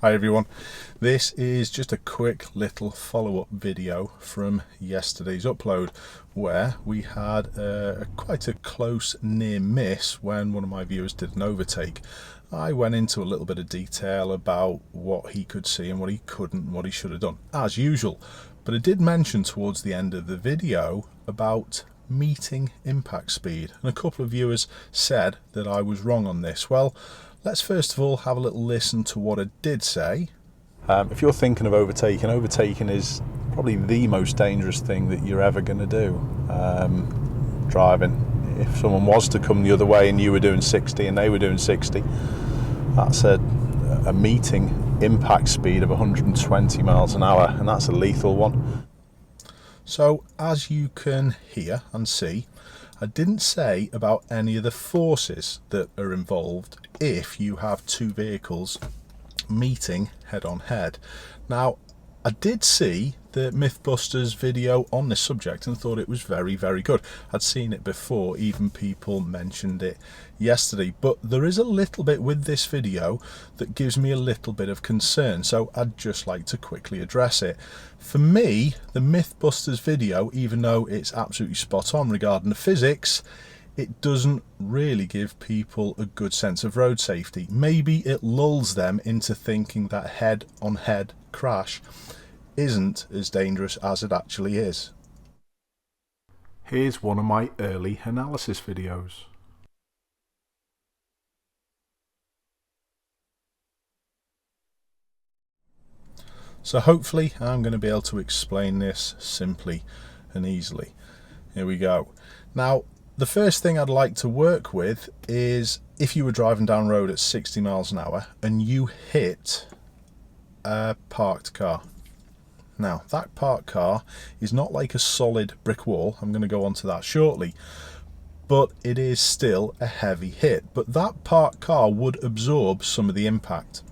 Hi everyone, this is just a quick little follow-up video from yesterday's upload where we had quite a close near miss when one of my viewers did an overtake. I went into a little bit of detail about what he could see and what he couldn't and what he should have done, as usual, but I did mention towards the end of the video about meeting impact speed, and a couple of viewers said that I was wrong on this. Well, let's first of all have a little listen to what I did say. If you're thinking of overtaking is probably the most dangerous thing that you're ever going to do. Driving. If someone was to come the other way and you were doing 60 and they were doing 60, that's a meeting impact speed of 120 miles an hour, and that's a lethal one. So as you can hear and see, I didn't say about any of the forces that are involved if you have two vehicles meeting head on head. Now, I did see the Mythbusters video on this subject and thought it was very, very good. I'd seen it before, even people mentioned it yesterday, but there is a little bit with this video that gives me a little bit of concern, so I'd just like to quickly address it. For me, the Mythbusters video, even though it's absolutely spot on regarding the physics, it doesn't really give people a good sense of road safety. Maybe it lulls them into thinking that head-on-head crash isn't as dangerous as it actually is. Here's one of my early analysis videos. So hopefully I'm going to be able to explain this simply and easily. Here we go. Now, the first thing I'd like to work with is if you were driving down the road at 60 miles an hour and you hit a parked car. Now, that parked car is not like a solid brick wall. I'm going to go on to that shortly. But it is still a heavy hit. But that parked car would absorb some of the impact.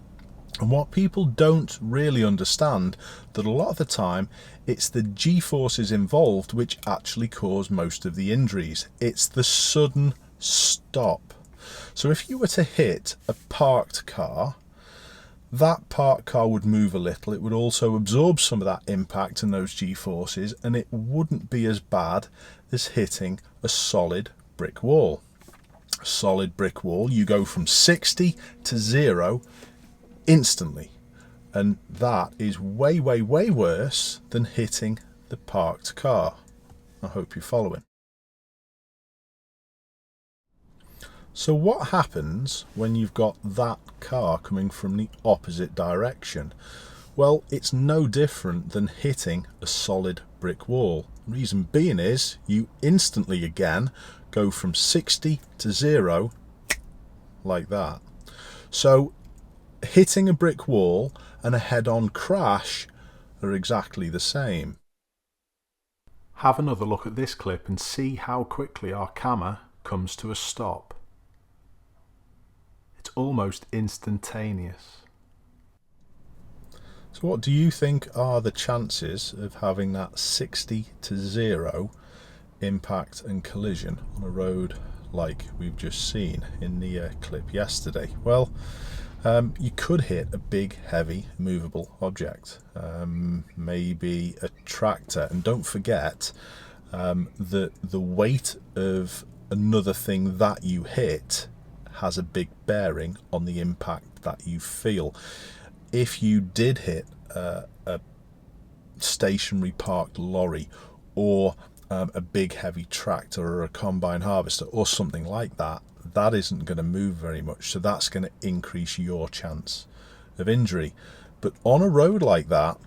And what people don't really understand, that a lot of the time it's the G-forces involved which actually cause most of the injuries. It's the sudden stop. So if you were to hit a parked car, that parked car would move a little. It would also absorb some of that impact and those G-forces, and it wouldn't be as bad as hitting a solid brick wall. A solid brick wall, you go from 60 to 0 instantly, and that is way, way, way worse than hitting the parked car. I hope you're following. So what happens when you've got that car coming from the opposite direction? Well, it's no different than hitting a solid brick wall. Reason being is you instantly again go from 60 to 0 like that. So hitting a brick wall and a head-on crash are exactly the same. Have another look at this clip and see how quickly our camera comes to a stop. It's almost instantaneous. So what do you think are the chances of having that 60 to 0 impact and collision on a road like we've just seen in the clip yesterday? Well, you could hit a big, heavy, movable object, maybe a tractor, and don't forget that the weight of another thing that you hit has a big bearing on the impact that you feel. If you did hit a stationary parked lorry or a big heavy tractor or a combine harvester or something like that, that isn't going to move very much, so that's going to increase your chance of injury. But on a road like that,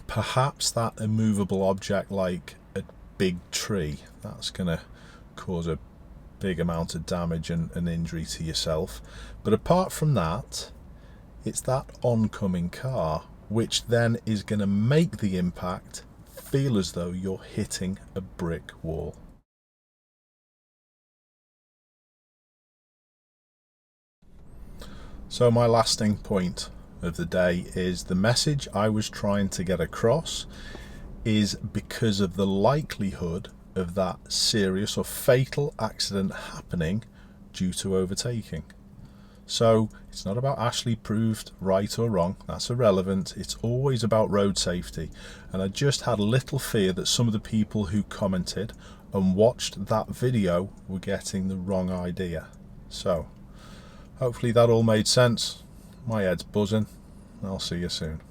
perhaps that immovable object like a big tree, that's going to cause a big amount of damage and injury to yourself. But apart from that, it's that oncoming car which then is going to make the impact feel as though you're hitting a brick wall. So my lasting point of the day is the message I was trying to get across is because of the likelihood of that serious or fatal accident happening due to overtaking. So it's not about Ashley proved right or wrong, that's irrelevant. It's always about road safety. And I just had a little fear that some of the people who commented and watched that video were getting the wrong idea. So hopefully that all made sense. My head's buzzing. I'll see you soon.